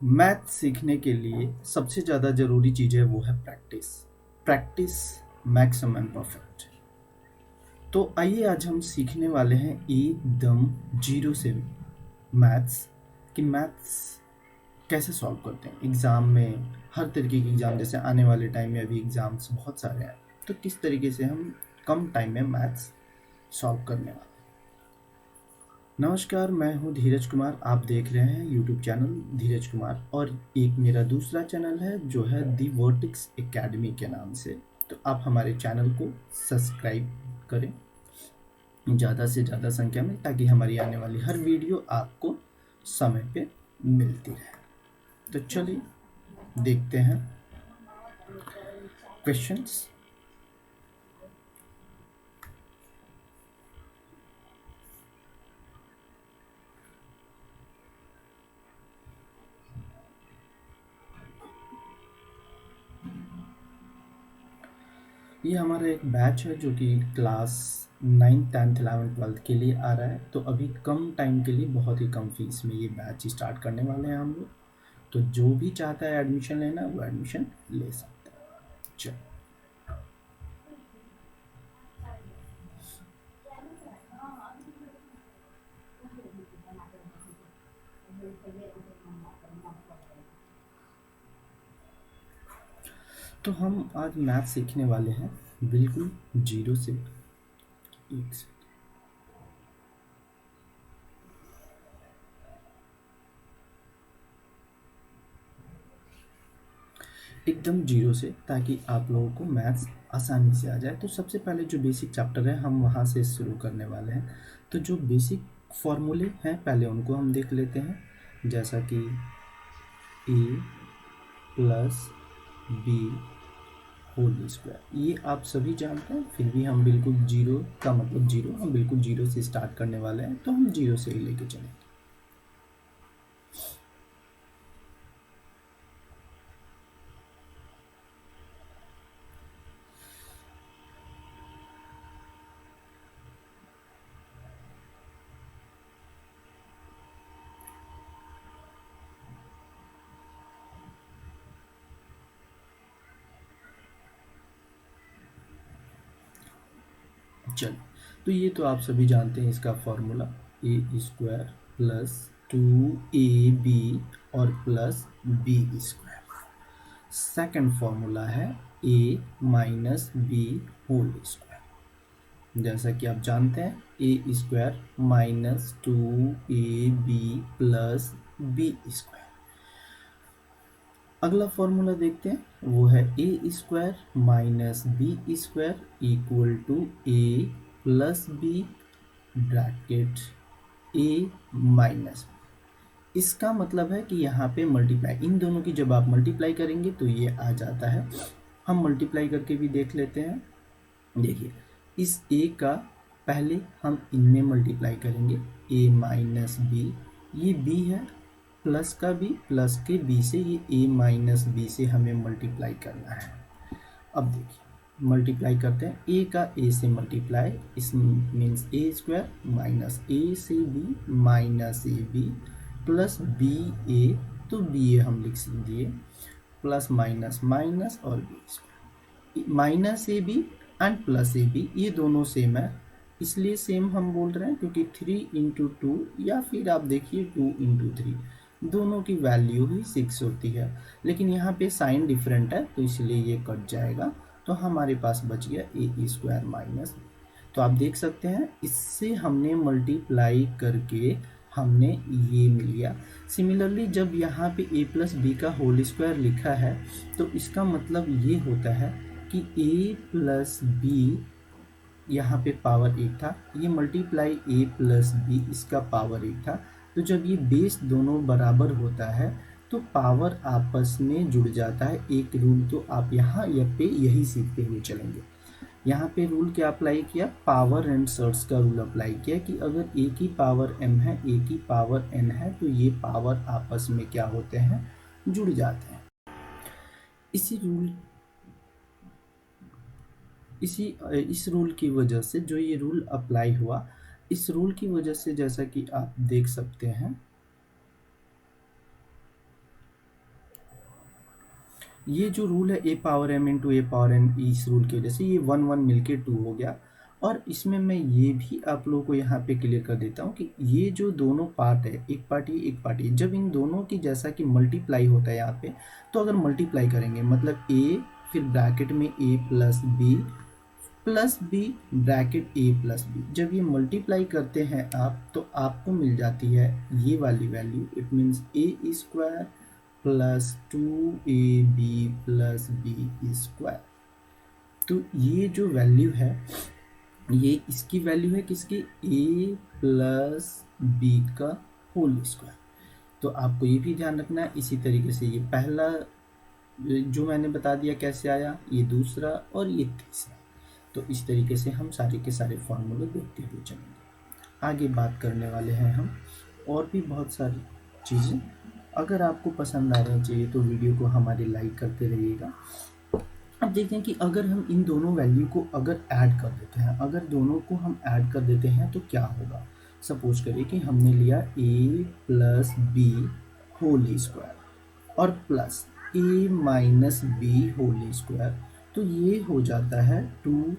Math सीखने के लिए सबसे ज़्यादा ज़रूरी चीज़ है वो है practice. Practice max a man perfect. तो आइए आज हम सीखने वाले हैं एकदम जीरो से मैथ्स कि मैथ्स कैसे सॉल्व करते हैं एग्ज़ाम में। हर तरीके के एग्ज़ाम, जैसे आने वाले टाइम में अभी एग्ज़ाम्स बहुत सारे हैं, तो किस तरीके से हम कम टाइम में मैथ्स सॉल्व करने वाले। नमस्कार, मैं हूं धीरज कुमार। आप देख रहे हैं यूट्यूब चैनल धीरज कुमार, और एक मेरा दूसरा चैनल है जो है दी वर्टिक्स एकेडमी के नाम से। तो आप हमारे चैनल को सब्सक्राइब करें ज़्यादा से ज़्यादा संख्या में, ताकि हमारी आने वाली हर वीडियो आपको समय पे मिलती रहे। तो चलिए देखते हैं क्वेश्चंस। ये हमारा एक बैच है जो कि class 9th 10th 11th 12th के लिए आ रहा है। तो अभी कम टाइम के लिए बहुत ही कम फीस में ये बैच स्टार्ट करने वाले हैं हम लोग। तो जो भी चाहता है एडमिशन लेना, वो एडमिशन ले सकता है। चलो, तो हम आज मैथ सीखने वाले हैं बिल्कुल जीरो से। एक से एकदम जीरो से, ताकि आप लोगों को मैथ्स आसानी से आ जाए। तो सबसे पहले जो बेसिक चैप्टर है हम वहाँ से शुरू करने वाले हैं। तो जो बेसिक फॉर्मूले हैं पहले उनको हम देख लेते हैं, जैसा कि ए प्लस बी होल स्क्वायर। ये आप सभी जानते हैं, फिर भी हम बिल्कुल जीरो का मतलब जीरो, हम बिल्कुल जीरो से स्टार्ट करने वाले हैं, तो हम जीरो से ही लेके चलेंगे। चलो, तो ये तो आप सभी जानते हैं इसका फॉर्मूला, ए स्क्वायर प्लस 2ab और plus B square. Second formula है A minus B whole square. जैसा कि आप जानते हैं A square minus 2ab plus B square. अगला फॉर्मूला देखते हैं, वो है ए square minus B square equal to A plus B bracket A minus. इसका मतलब है कि यहाँ पे मल्टीप्लाई, इन दोनों की जब आप मल्टीप्लाई करेंगे तो ये आ जाता है। हम मल्टीप्लाई करके भी देख लेते हैं। देखिए, इस ए का पहले हम इनमें मल्टीप्लाई करेंगे, ए माइनस बी, ये बी है, प्लस का बी, प्लस के बी से ये ए माइनस बी से हमें मल्टीप्लाई करना है। अब देखिए मल्टीप्लाई करते हैं, ए का ए से मल्टीप्लाई, इस means A square minus A से B minus A B plus B A, तो बी ए हम लिख दिए, प्लस माइनस माइनस और B square. Minus A B and plus A B ये दोनों सेम है, इसलिए सेम हम बोल रहे हैं, क्योंकि 3 × 2 या फिर आप देखिए 2 × 3 दोनों की वैल्यू ही 6 होती है। लेकिन यहाँ पे साइन डिफरेंट है, तो इसलिए ये कट जाएगा। तो हमारे पास बच गया ए स्क्वायर माइनस। तो आप देख सकते हैं इससे हमने मल्टीप्लाई करके हमने ये मिल गया। सिमिलरली जब यहाँ पे ए प्लस बी का होल स्क्वायर लिखा है, तो इसका मतलब ये होता है कि ए प्लस बी, यहाँ पे पावर 1 था, ये मल्टीप्लाई ए प्लस बी, इसका पावर 1 था। तो जब ये बेस दोनों बराबर होता है तो पावर आपस में जुड़ जाता है। एक रूल तो आप यहाँ पे यही सीखते हुए चलेंगे। यहाँ पे रूल क्या अप्लाई किया, पावर एंड सर्ट्स का रूल अप्लाई किया कि अगर ए की पावर m है, ए की पावर n है, तो ये पावर आपस में क्या होते हैं, जुड़ जाते हैं। इसी रूल इस रूल की वजह से, जो ये रूल अप्लाई हुआ, इस रूल की वजह से जैसा कि आप देख सकते हैं, ये जो रूल है ए पावर एम इंटू ए पावर एन, इस रूल की वजह से ये 1 1 मिलके 2 हो गया। और इसमें मैं ये भी आप लोगों को यहाँ पे क्लियर कर देता हूँ कि ये जो दोनों पार्ट है, एक पार्ट ये एक पार्ट ये, जब इन दोनों की जैसा कि मल्टीप्लाई होता है यहाँ पे, तो अगर मल्टीप्लाई करेंगे मतलब ए फिर ब्रैकेट में ए प्लस बी ब्रैकेट ए प्लस बी, जब ये मल्टीप्लाई करते हैं आप तो आपको मिल जाती है ये वाली value. It means A square plus 2ab plus B square. तो ये जो वैल्यू है ये इसकी वैल्यू है किसकी, a प्लस बी का होल स्क्वायर। तो आपको ये भी ध्यान रखना है। इसी तरीके से ये पहला जो मैंने बता दिया कैसे आया, ये दूसरा और ये तीसरा। तो इस तरीके से हम सारे के सारे फॉर्मूले देखते हुए चलेंगे। आगे बात करने वाले हैं हम और भी बहुत सारी चीज़ें। अगर आपको पसंद आ रही चाहिए तो वीडियो को हमारे लाइक करते रहिएगा। अब देखते हैं कि अगर हम इन दोनों वैल्यू को अगर ऐड कर देते हैं, अगर दोनों को हम ऐड कर देते हैं तो क्या होगा। सपोज करिए कि हमने लिया a plus B whole square और plus a minus B whole square, तो ये हो जाता है 2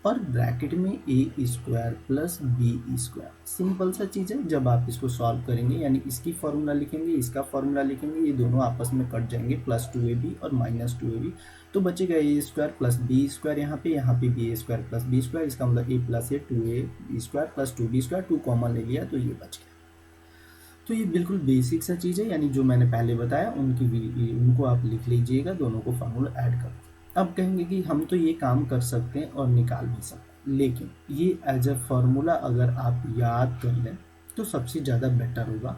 और ब्रैकेट में a square plus B square. Simple सा चीज़ है। जब आप इसको सॉल्व करेंगे यानी इसकी फॉर्मूला लिखेंगे, इसका फॉर्मूला लिखेंगे, ये दोनों आपस में कट जाएंगे, प्लस 2ab और माइनस 2ab, तो बचेगा a square plus B square. यहाँ पे B square plus B square, इसका मतलब a plus A 2a square plus 2b square, 2 common ले लिया तो ये बच गया। तो ये बिल्कुल बेसिक सा चीज़ है, यानी जो मैंने पहले बताया उनको आप लिख लीजिएगा, दोनों को फॉर्मूला ऐड कर। अब कहेंगे कि हम तो ये काम कर सकते हैं और निकाल भी सकते हैं, लेकिन ये एज अ फॉर्मूला अगर आप याद कर लें तो सबसे ज़्यादा बेटर होगा।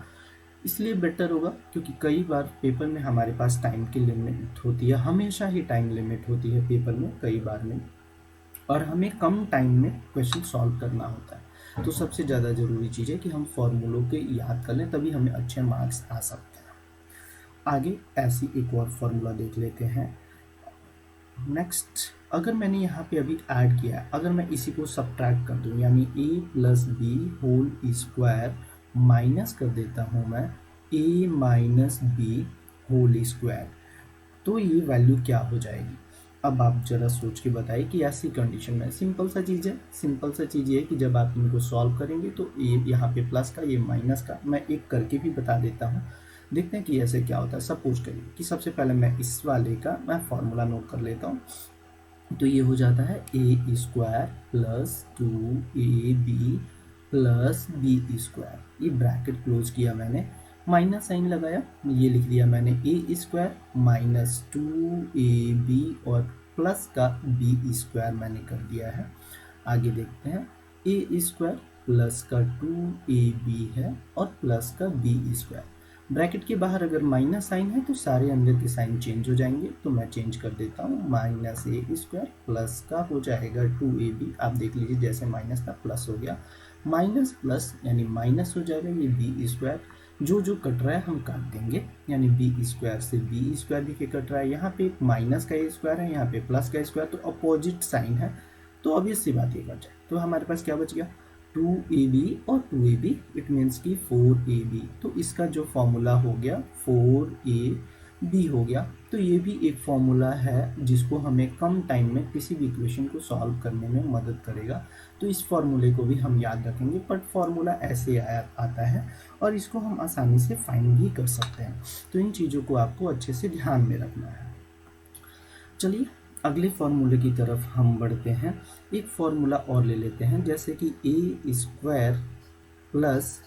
इसलिए बेटर होगा क्योंकि कई बार पेपर में हमारे पास टाइम की लिमिट होती है, हमेशा ही टाइम लिमिट होती है पेपर में, कई बार में, और हमें कम टाइम में क्वेश्चन सॉल्व करना होता है। तो सबसे ज़्यादा ज़रूरी चीज़ है कि हम फॉर्मूलों के याद कर लें, तभी हमें अच्छे मार्क्स आ सकते हैं। आगे ऐसी एक और फॉर्मूला देख लेते हैं। नेक्स्ट, अगर मैंने यहाँ पे अभी ऐड किया है, अगर मैं इसी को सब्ट्रैक्ट कर दूँ यानी a plus B whole square minus कर देता हूँ मैं a minus B whole square, तो ये वैल्यू क्या हो जाएगी। अब आप ज़रा सोच के बताइए कि ऐसी कंडीशन में सिंपल सा चीज़ है। सिंपल सा चीज़ ये है कि जब आप इनको सॉल्व करेंगे तो ये यहाँ पे प्लस का, ये माइनस का, मैं एक करके भी बता देता हूँ, देखते हैं कि ऐसे क्या होता है। सपोज करिए कि सबसे पहले मैं इस वाले का मैं फॉर्मूला नोट कर लेता हूँ। तो ये हो जाता है a square plus 2ab plus B square, ये ब्रैकेट क्लोज किया मैंने, माइनस साइन लगाया, ये लिख दिया मैंने a स्क्वायर माइनस 2ab और प्लस का b स्क्वायर मैंने कर दिया है। आगे देखते हैं, a स्क्वायर प्लस का 2ab है और प्लस का b स्क्वायर। ब्रैकेट के बाहर अगर माइनस साइन है तो सारे अंदर के साइन चेंज हो जाएंगे, तो मैं चेंज कर देता हूँ, माइनस ए स्क्वायर प्लस का हो जाएगा 2ab। आप देख लीजिए जैसे माइनस था प्लस हो गया, माइनस प्लस यानी माइनस हो जाएगा, ये बी स्क्वायर जो जो कट रहा है हम काट देंगे, यानी बी स्क्वायर से बी स्क्वायर भी कट रहा है। यहाँ पे माइनस का ए स्क्वायर है, यहाँ पे प्लस का स्क्वायर, तो अपोजिट साइन है, तो ऑब्वियस सी बात ये कट जाए। तो हमारे पास क्या बच गया, 2ab और 2ab, इट मीन्स की 4ab। तो इसका जो फॉर्मूला हो गया 4ab हो गया। तो ये भी एक फॉर्मूला है जिसको हमें कम टाइम में किसी भी इक्वेशन को सॉल्व करने में मदद करेगा। तो इस फॉर्मूले को भी हम याद रखेंगे, बट फॉर्मूला ऐसे आता है और इसको हम आसानी से फाइंड भी कर सकते हैं। तो इन चीज़ों को आपको अच्छे से ध्यान में रखना है। चलिए अगले फॉर्मूले की तरफ हम बढ़ते हैं। एक फॉर्मूला और ले लेते हैं, जैसे कि a स्क्वायर प्लस,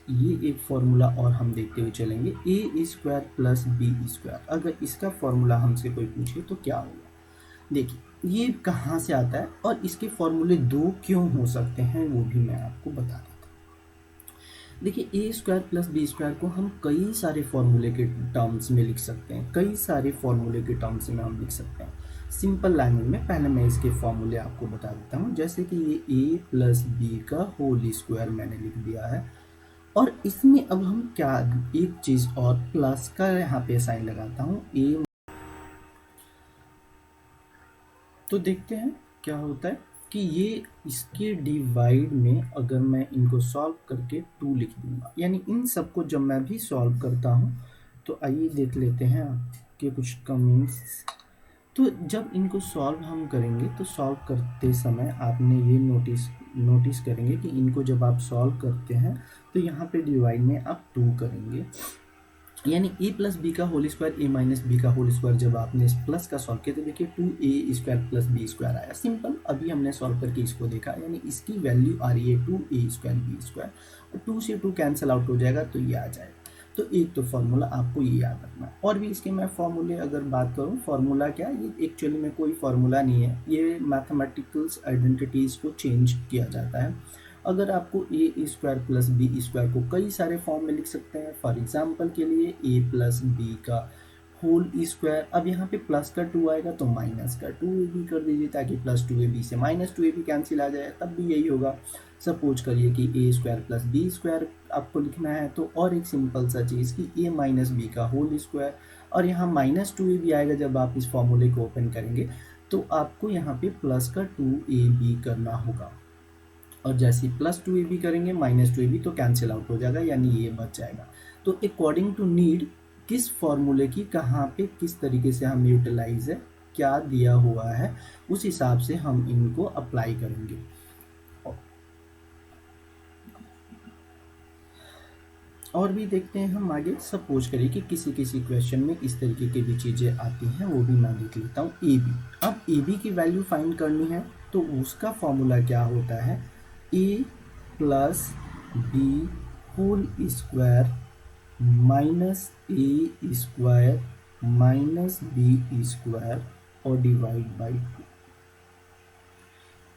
ये एक फॉर्मूला और हम देखते हुए चलेंगे, a square plus B square. अगर इसका फॉर्मूला हमसे कोई पूछे तो क्या होगा। देखिए ये कहाँ से आता है और इसके फॉर्मूले दो क्यों हो सकते हैं वो भी मैं आपको बता देता हूँ। देखिए a square plus B square को हम कई सारे फॉर्मूले के टर्म्स में लिख सकते हैं, कई सारे फॉर्मूले के टर्म्स में हम लिख सकते हैं। सिंपल लैंग्वेज में पहले मैं इसके फॉर्मूले आपको बता देता हूँ, जैसे कि ये a प्लस बी का होल स्क्वायर मैंने लिख दिया है, और इसमें अब हम क्या, एक चीज़ और प्लस का यहाँ पे साइन लगाता हूँ a, तो देखते हैं क्या होता है कि ये इसके डिवाइड में अगर मैं इनको सॉल्व करके 2 लिख दूंगा, यानी इन सबको जब मैं भी सॉल्व करता हूँ तो आइए देख लेते हैं के कुछ कमेंट्स। तो जब इनको सॉल्व हम करेंगे तो सॉल्व करते समय आपने ये नोटिस करेंगे कि इनको जब आप सॉल्व करते हैं तो यहाँ पे डिवाइड में आप 2 करेंगे, यानी a प्लस बी का whole square a minus B का होल स्क्वायर जब आपने इस प्लस का सॉल्व किया तो देखिए 2a square plus B square आया। सिंपल, अभी हमने सॉल्व करके इसको देखा, यानी इसकी वैल्यू आ रही है 2a स्क्वायर बी स्क्वायर, और 2 से 2 कैंसिल आउट हो जाएगा तो ये आ जाएगा। तो एक तो फॉर्मूला आपको ये याद रखना है। और भी इसके मैं फॉर्मूले अगर बात करूँ, फॉर्मूला क्या, ये एक्चुअली में कोई फॉर्मूला नहीं है, ये मैथमेटिकल्स आइडेंटिटीज़ को चेंज किया जाता है। अगर आपको ए स्क्वायर प्लस बी स्क्वायर को कई सारे फॉर्म में लिख सकते हैं। फॉर एग्जाम्पल के लिए ए प्लस बी का होल स्क्वायर, अब यहाँ पे प्लस का 2 आएगा तो माइनस का 2ab कर दीजिए ताकि प्लस 2ab से माइनस 2ab कैंसिल आ जाए, तब भी यही होगा। सपोज करिए कि ए स्क्वायर प्लस बी स्क्वायर आपको लिखना है, तो और एक सिंपल सा चीज़ कि ए माइनस बी का होल स्क्वायर, और यहाँ माइनस 2ab आएगा जब आप इस फॉर्मूले को ओपन करेंगे, तो आपको यहाँ पे प्लस का 2ab करना होगा, और जैसे ही प्लस 2ab करेंगे माइनस 2ab तो कैंसिल आउट हो जाएगा, यानी ये बच जाएगा। तो अकॉर्डिंग टू नीड किस फॉर्मूले की कहाँ पे किस तरीके से हम यूटिलाइज है, क्या दिया हुआ है, उस हिसाब से हम इनको अप्लाई करेंगे। और भी देखते हैं हम आगे। सपोज करिए कि किसी किसी क्वेश्चन में इस तरीके की भी चीज़ें आती हैं, वो भी मैं लिख लेता हूँ ए बी। अब ए बी की वैल्यू फाइंड करनी है तो उसका फॉर्मूला क्या होता है, ए plus B whole square minus A square minus B square और डिवाइड बाई 2।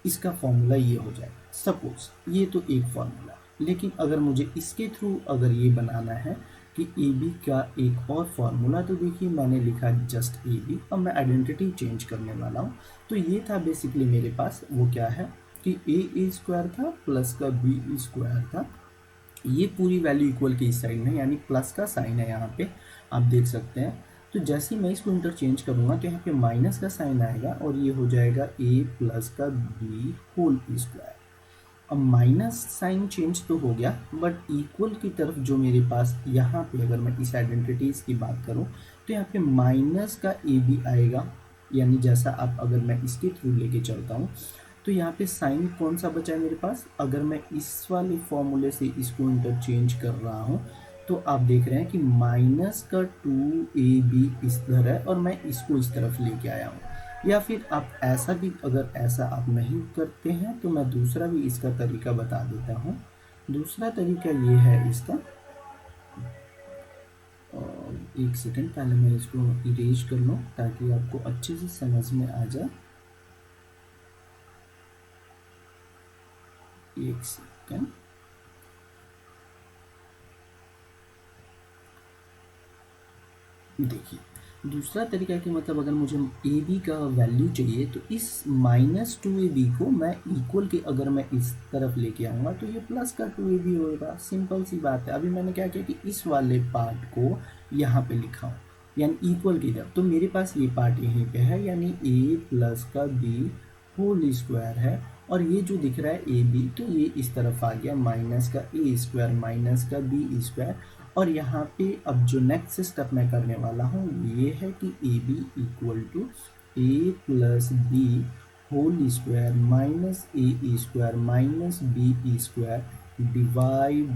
इसका फॉर्मूला ये हो जाएगा। सपोज ये तो एक फॉर्मूला, लेकिन अगर मुझे इसके थ्रू अगर ये बनाना है कि ए बी का एक और फॉर्मूला, तो देखिए मैंने लिखा जस्ट ए बी। अब मैं आइडेंटिटी चेंज करने वाला हूँ। तो ये था बेसिकली मेरे पास, वो क्या है कि ए स्क्वायर था प्लस का बी स्क्वायर था, ये पूरी वैल्यू इक्वल के इस साइड में, यानी प्लस का साइन है यहाँ पे आप देख सकते हैं। तो जैसे ही मैं इसको इंटरचेंज करूँगा तो यहाँ पे माइनस का साइन आएगा और ये हो जाएगा ए प्लस का बी होल स्क्वायर। अब माइनस साइन चेंज तो हो गया, बट इक्वल की तरफ जो मेरे पास यहाँ पे अगर मैं इस आइडेंटिटीज़ की बात करूँ तो यहाँ पे माइनस का ए बी आएगा, यानी जैसा आप अगर मैं इसके थ्रू लेके चलता हूँ तो यहाँ पे साइन कौन सा बचा है मेरे पास। अगर मैं इस वाले फॉर्मूले से इसको इंटरचेंज कर रहा हूँ तो आप देख रहे हैं कि माइनस का 2ab इस तरह है और मैं इसको इस तरफ लेके आया हूँ। या फिर आप ऐसा भी, अगर ऐसा आप नहीं करते हैं तो मैं दूसरा भी इसका तरीका बता देता हूँ। दूसरा तरीका ये है इसका, और एक सेकेंड पहले मैं इसको इरेज कर लूँ ताकि आपको अच्छे से समझ में आ जाए। एक सेकेंड, देखिए दूसरा तरीका कि मतलब अगर मुझे ए बी का वैल्यू चाहिए तो इस माइनस 2ab को मैं इक्वल के अगर मैं इस तरफ लेके आऊँगा तो ये प्लस का 2ab होगा। सिंपल सी बात है। अभी मैंने क्या किया कि इस वाले पार्ट को यहाँ पे लिखा हूँ, यानी इक्वल की तरफ, तो मेरे पास ये पार्ट यहीं पे है, यानी ए प्लस का बी होल स्क्वायर है, और ये जो दिख रहा है ए बी तो ये इस तरफ आ गया माइनस का ए स्क्वायर माइनस का बी स्क्वायर। और यहाँ पे अब जो नेक्स्ट स्टेप मैं करने वाला हूँ ये है कि A B equal to A plus B whole square minus A square minus B square divide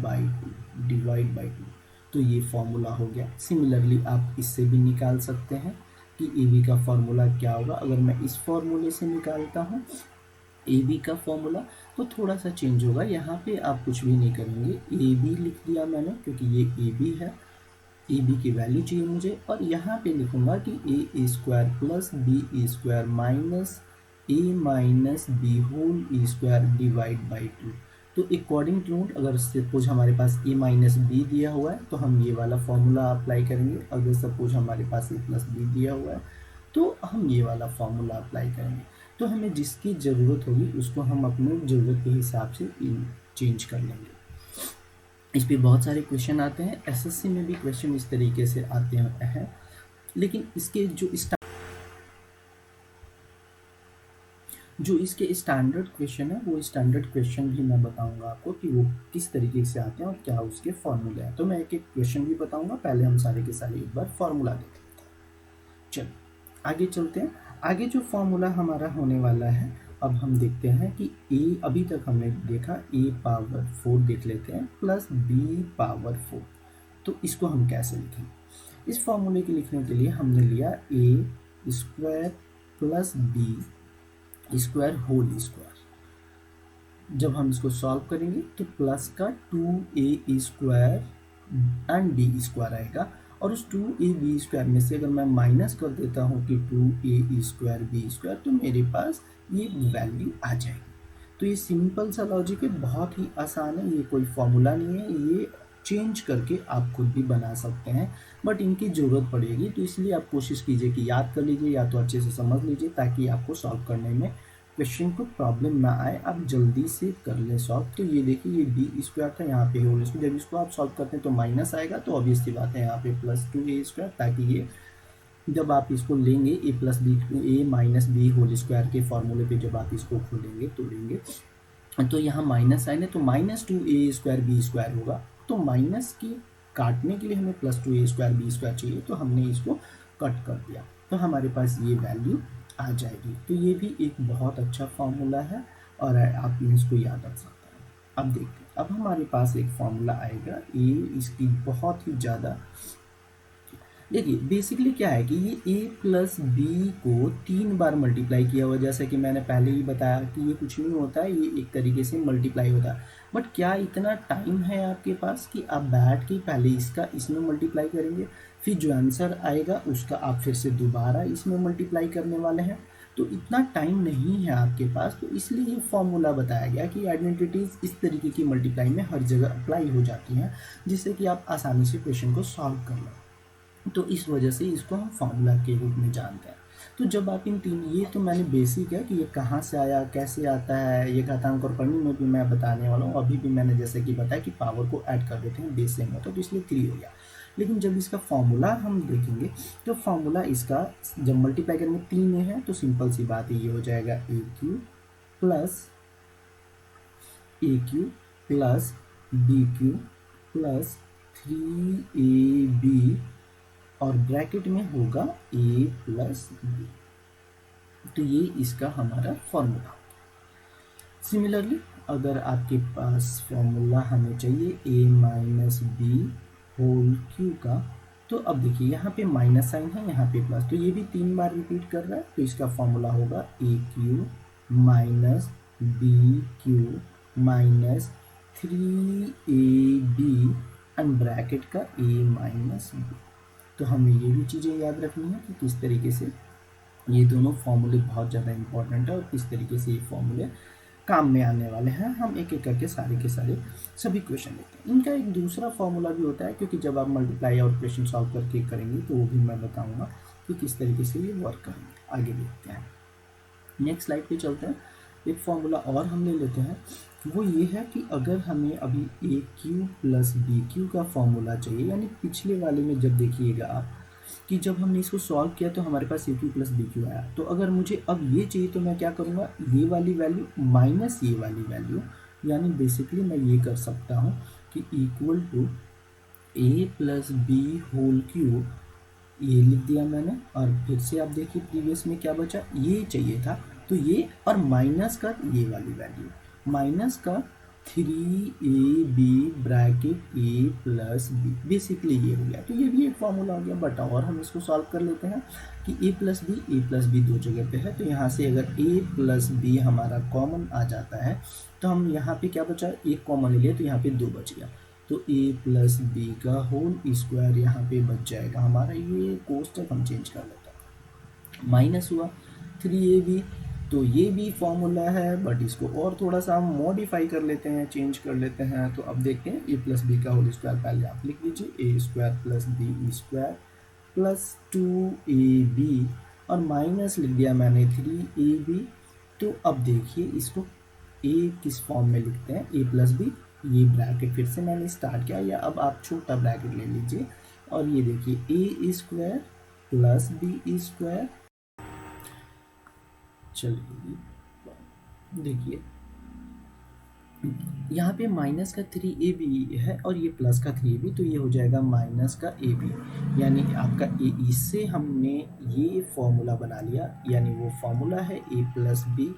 by 2। तो ये फॉर्मूला हो गया। सिमिलरली आप इससे भी निकाल सकते हैं कि ए बी का फॉर्मूला क्या होगा। अगर मैं इस फॉर्मूले से निकालता हूँ ए बी का फॉर्मूला तो थोड़ा सा चेंज होगा। यहाँ पे आप कुछ भी नहीं करेंगे, ए बी लिख दिया मैंने क्योंकि ये ए बी है, ए बी की वैल्यू चाहिए मुझे, और यहाँ पे लिखूंगा कि ए square plus B square minus A minus B whole square divide by 2। तो अकॉर्डिंग टू नोट, अगर सपोज हमारे पास ए माइनस बी दिया हुआ है तो हम ये वाला फॉर्मूला अप्लाई करेंगे। अगर सपोज हमारे पास ए प्लस बी दिया हुआ है तो हम ये वाला फॉर्मूला अप्लाई करेंगे। तो हमें जिसकी ज़रूरत होगी उसको हम अपने ज़रूरत के हिसाब से चेंज कर लेंगे। इस पर बहुत सारे क्वेश्चन आते हैं, एसएससी में भी क्वेश्चन इस तरीके से आते हैं, लेकिन इसके जो इसके स्टैंडर्ड क्वेश्चन है वो स्टैंडर्ड क्वेश्चन भी मैं बताऊंगा आपको कि वो किस तरीके से आते हैं और क्या उसके फॉर्मूले हैं। तो मैं एक एक क्वेश्चन भी बताऊंगा, पहले हम सारे के सारे एक बार फॉर्मूला देखें। चल आगे चलते हैं। आगे जो फॉर्मूला हमारा होने वाला है, अब हम देखते हैं कि ए, अभी तक हमने देखा ए पावर 4 देख लेते हैं प्लस बी पावर 4। तो इसको हम कैसे लिखें? इस फॉर्मूले के लिखने के लिए हमने लिया A square plus B square whole square. जब हम इसको सॉल्व करेंगे तो प्लस का 2a square and B square आएगा, और उस 2ab स्क्वायर में से अगर मैं माइनस कर देता हूँ कि 2a स्क्वायर बी स्क्वायर, तो मेरे पास ये वैल्यू आ जाएगी। तो ये सिंपल सा लॉजिक है, बहुत ही आसान है, ये कोई फॉर्मूला नहीं है, ये चेंज करके आप खुद भी बना सकते हैं, बट इनकी ज़रूरत पड़ेगी। तो इसलिए आप कोशिश कीजिए कि याद कर लीजिए या तो अच्छे से समझ लीजिए, ताकि आपको सॉल्व करने में क्वेश्चन को प्रॉब्लम ना आए, आप जल्दी से कर ले सॉल्व। तो ये देखिए, ये बी स्क्वायर था, यहाँ पे होल स्क्वायर, जब इसको आप सॉल्व करते हैं तो माइनस आएगा, तो ऑब्वियसली बात है यहाँ पे प्लस 2a स्क्वायर, ताकि ये जब आप इसको लेंगे ए प्लस बी ए माइनस बी होल स्क्वायर के फॉर्मूले पे जब आप इसको खोलेंगे तो लेंगे, तो यहाँ माइनस साइन है, तो minus 2a square B square होगा। तो माइनस की काटने के लिए हमें plus 2a square B square चाहिए, तो हमने इसको कट कर दिया, तो हमारे पास ये वैल्यू आ जाएगी। तो ये भी एक बहुत अच्छा फॉर्मूला है और आप इसको याद रख सकते हैं। अब देखते हैं, अब हमारे पास एक फॉर्मूला आएगा ए, इसकी बहुत ही ज़्यादा, देखिए बेसिकली क्या है कि ये a प्लस बी को 3 बार मल्टीप्लाई किया हुआ, जैसा कि मैंने पहले ही बताया कि ये कुछ नहीं होता है, ये एक तरीके से मल्टीप्लाई होता है। बट क्या इतना टाइम है आपके पास कि आप बैठ के पहले इसका इसमें मल्टीप्लाई करेंगे, फिर जो आंसर आएगा उसका आप फिर से दोबारा इसमें मल्टीप्लाई करने वाले हैं? तो इतना टाइम नहीं है आपके पास, तो इसलिए ये फॉर्मूला बताया गया कि आइडेंटिटीज़ इस तरीके की मल्टीप्लाई में हर जगह अप्लाई हो जाती हैं, जिससे कि आप आसानी से क्वेश्चन को सॉल्व कर लें। तो इस वजह से इसको हम फार्मूला के रूप में जानते हैं। तो जब आप इन तीन, ये तो मैंने बेसिक है कि ये कहाँ से आया, कैसे आता है, ये घातांक और परिमेय में भी मैं बताने वाला हूँ। अभी भी मैंने जैसे कि बताया कि पावर को ऐड कर देते हैं, बेस सेम होता है, तो इसलिए 3 हो गया। लेकिन जब इसका फॉर्मूला हम देखेंगे, तो फॉर्मूला इसका जब मल्टीप्लाई करेंगे 3 है, तो सिंपल सी बात है, ये हो जाएगा A cube plus B cube plus 3ab और ब्रैकेट में होगा a प्लस बी। तो ये इसका हमारा फॉर्मूला। सिमिलरली अगर आपके पास फॉर्मूला हमें चाहिए a minus B whole cube का, तो अब देखिए यहाँ पे माइनस साइन है, यहाँ पे प्लस, तो ये भी 3 बार रिपीट कर रहा है, तो इसका फॉर्मूला होगा A cube minus B cube minus 3ab and bracket का a माइनस बी। तो हमें ये भी चीज़ें याद रखनी है कि किस तरीके से ये दोनों फॉर्मूले बहुत ज़्यादा इंपॉर्टेंट है और किस तरीके से ये फॉर्मूले काम में आने वाले हैं। हम एक एक करके सारे के सारे सभी क्वेश्चन लेते हैं। इनका एक दूसरा फॉर्मूला भी होता है, क्योंकि जब आप मल्टीप्लाई और क्वेश्चन सॉल्व करके करेंगे तो वो भी मैं बताऊँगा कि किस तरीके से ये वर्क करेंगे। आगे देखते हैं, नेक्स्ट स्लाइड पे चलते हैं। एक फॉर्मूला और हम ले लेते हैं, वो ये है कि अगर हमें अभी ए क्यू प्लस बी क्यू का फॉर्मूला चाहिए, यानी पिछले वाले में जब देखिएगा आप कि जब हमने इसको सॉल्व किया तो हमारे पास ए क्यू प्लस बी क्यू आया, तो अगर मुझे अब ये चाहिए तो मैं क्या करूँगा, ये वाली वैल्यू माइनस ये वाली वैल्यू, यानी बेसिकली मैं ये कर सकता हूँ कि equal to A plus B whole cube, ये लिख दिया मैंने। और फिर से आप देखिए प्रीवियस में क्या बचा, ये चाहिए था, तो ये और माइनस का ये वाली वैल्यू, माइनस का 3ab bracket a plus B, basically ये हो गया। तो ये भी एक फॉर्मूला हो गया, बट और हम इसको सॉल्व कर लेते हैं कि a प्लस बी दो जगह पे है, तो यहाँ से अगर a प्लस बी हमारा कॉमन आ जाता है, तो हम यहाँ पे क्या बचा, एक कॉमन ले लिया, तो यहाँ पे 2 बच गया, तो a प्लस बी का होल स्क्वायर यहाँ पे बच जाएगा हमारा। ये कोष्टक हम चेंज कर लेते हैं, माइनस हुआ 3ab, तो ये भी फॉर्मूला है, बट इसको और थोड़ा सा हम मॉडिफाई कर लेते हैं, चेंज कर लेते हैं। तो अब देखते हैं, ए प्लस बी का होल स्क्वायर पहले आप लिख लीजिए, A square plus B square plus 2ab और माइनस लिख दिया मैंने 3ab। तो अब देखिए इसको ए किस फॉर्म में लिखते हैं, ए प्लस बी, ये ब्रैकेट फिर से मैंने स्टार्ट किया, या अब आप छोटा ब्रैकेट ले लीजिए और ये देखिए ए स्क्वायर प्लस बी स्क्वायर, चलिए देखिए यहाँ पे माइनस का 3ab है और ये प्लस का 3ab, तो ये हो जाएगा माइनस का ab, यानी आपका ए। इससे हमने ये फॉर्मूला बना लिया, यानी वो फॉर्मूला है a प्लस बी,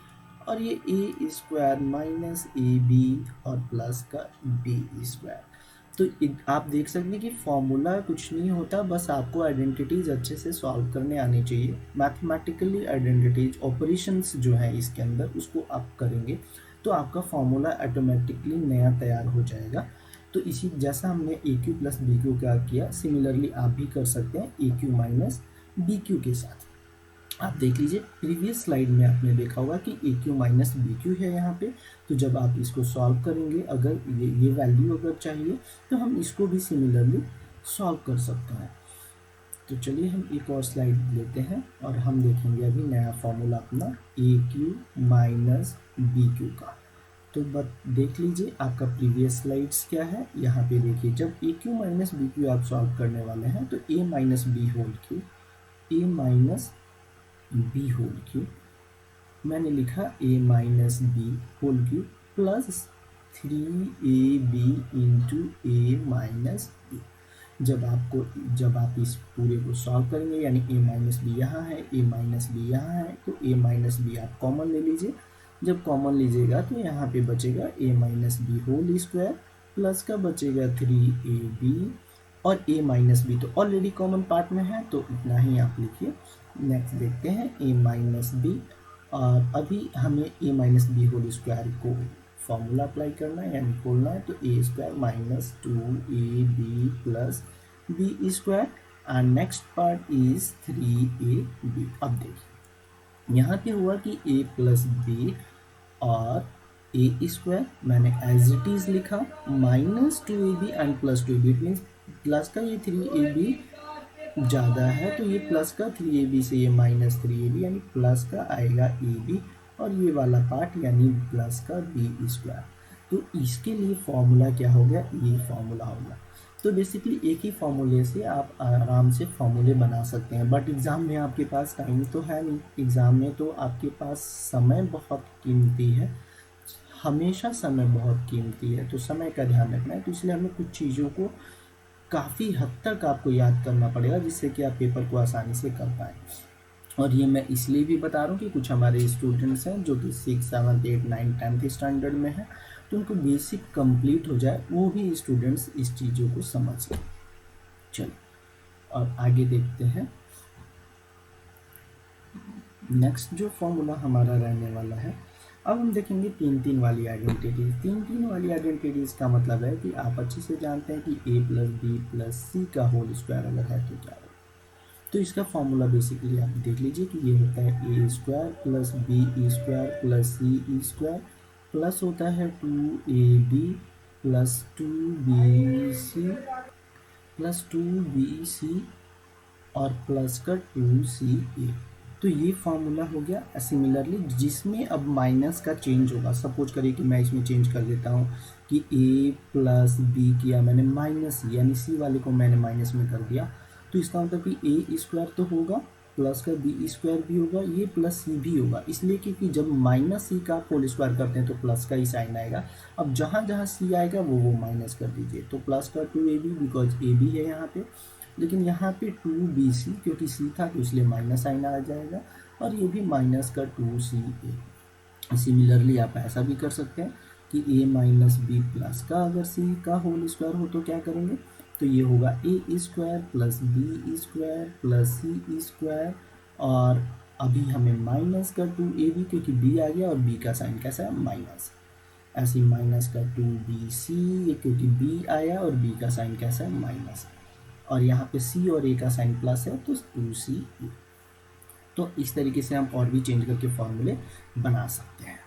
और ये ए स्क्वायर माइनस ए बी और प्लस का बी स्क्वायर। तो आप देख सकते हैं कि फॉर्मूला कुछ नहीं होता, बस आपको आइडेंटिटीज अच्छे से सॉल्व करने आनी चाहिए। मैथमेटिकली आइडेंटिटीज ऑपरेशंस जो है इसके अंदर, उसको आप करेंगे तो आपका फॉर्मूला ऑटोमेटिकली नया तैयार हो जाएगा। तो इसी जैसा हमने ए क्यू प्लस बी क्यू का किया, सिमिलरली आप भी कर सकते हैं ए क्यू माइनस बी क्यू के साथ। आप देख लीजिए, प्रीवियस स्लाइड में आपने देखा होगा कि a cube minus B Q है यहाँ पे। तो जब आप इसको सॉल्व करेंगे, अगर ये वैल्यू अगर चाहिए तो हम इसको भी सिमिलरली सॉल्व कर सकते हैं। तो चलिए हम एक और स्लाइड लेते हैं और हम देखेंगे अभी नया फॉर्मूला अपना ए क्यू माइनस बी क्यू का। तो देख लीजिए आपका प्रीवियस स्लाइड्स क्या है। यहाँ पे देखिए, जब A cube minus B cube आप सॉल्व करने वाले हैं तो A minus B whole cube, A minus B whole cube, मैंने लिखा A minus B whole cube plus 3ab into A minus B. जब आप इस पूरे को सॉल्व करेंगे, यानी ए माइनस बी यहाँ है, ए माइनस बी यहाँ है, तो ए माइनस बी आप कॉमन ले लीजिए। जब कॉमन लीजिएगा तो यहाँ पे बचेगा A minus B whole square plus का बचेगा 3ab, और ए माइनस बी तो ऑलरेडी कॉमन पार्ट में है, तो इतना ही आप लिखिए। नेक्स्ट देखते हैं ए माइनस बी, और अभी हमें A minus B whole square को फॉर्मूला अप्लाई करना है, यानी खोलना है। तो A square minus 2ab plus B square, and next part is 3ab। अब देखिए यहाँ पे हुआ कि a प्लस बी और ए स्क्वायर मैंने एज इट इज लिखा, minus 2ab and plus 2ab, it means plus का ये 3ab ज़्यादा है, तो ये प्लस का 3ab से ये माइनस 3ab, यानी प्लस का आएगा ab, और ये वाला पार्ट यानी प्लस का बी स्क्वायर। तो इसके लिए फॉर्मूला क्या हो गया, ये फॉर्मूला होगा। तो बेसिकली एक ही फॉर्मूले से आप आराम से फॉर्मूले बना सकते हैं, बट एग्ज़ाम में आपके पास टाइम तो है नहीं। एग्ज़ाम में तो आपके पास समय बहुत कीमती है, हमेशा समय बहुत कीमती है, तो समय का ध्यान रखना है। तो इसलिए हमें कुछ चीज़ों को काफ़ी हद तक आपको याद करना पड़ेगा, जिससे कि आप पेपर को आसानी से कर पाएँ। और ये मैं इसलिए भी बता रहा हूँ कि कुछ हमारे स्टूडेंट्स हैं जो कि 6, 7, 8, 9, 10th स्टैंडर्ड में हैं, तो उनको बेसिक कंप्लीट हो जाए, वो भी स्टूडेंट्स इस चीज़ों को समझ लें। चलिए और आगे देखते हैं। नेक्स्ट जो फॉर्मूला हमारा रहने वाला है, अब हम देखेंगे 3-3 वाली आइडेंटिटीज। 3-3 वाली आइडेंटिटीज का मतलब है कि आप अच्छे से जानते हैं कि a प्लस बी प्लस सी का होल स्क्वायर अगर है तो क्या होगा। तो इसका फॉर्मूला बेसिकली आप देख लीजिए कि ये होता है ए square plus B square plus सी स्क्वायर, प्लस होता है 2ab plus 2bc plus 2bc और प्लस का 2ca। तो ये फॉर्मूला हो गया। सिमिलरली जिसमें अब माइनस का चेंज होगा, सपोज करिए कि मैं इसमें चेंज कर देता हूँ कि a प्लस बी किया मैंने माइनस सी, यानी सी वाले को मैंने माइनस में कर दिया, तो इसका मतलब कि ए स्क्वायर तो होगा, प्लस का बी स्क्वायर भी होगा, ये प्लस सी भी होगा, इसलिए क्योंकि जब माइनस सी का आप होल स्क्वायर करते हैं तो प्लस का ही साइन आएगा। अब जहाँ जहाँ सी आएगा वो माइनस कर दीजिए, तो प्लस का 2ab बिकॉज ए बी है यहाँ पे, लेकिन यहाँ पे 2bc क्योंकि सी था तो इसलिए माइनस साइन आ जाएगा, और ये भी माइनस का 2ca। सिमिलरली आप ऐसा भी कर सकते हैं कि a माइनस बी प्लस का अगर सी का होल स्क्वायर हो तो क्या करेंगे, तो ये होगा a square plus B square plus C square, और अभी हमें माइनस का 2ab क्योंकि b आ गया और b का साइन कैसा है, माइनस, ऐसे माइनस का 2bc क्योंकि b आया और b का साइन कैसा है, माइनस, और यहाँ पे c और a का साइन प्लस है तो 2c। तो इस तरीके से हम और भी चेंज करके फॉर्मूले बना सकते हैं।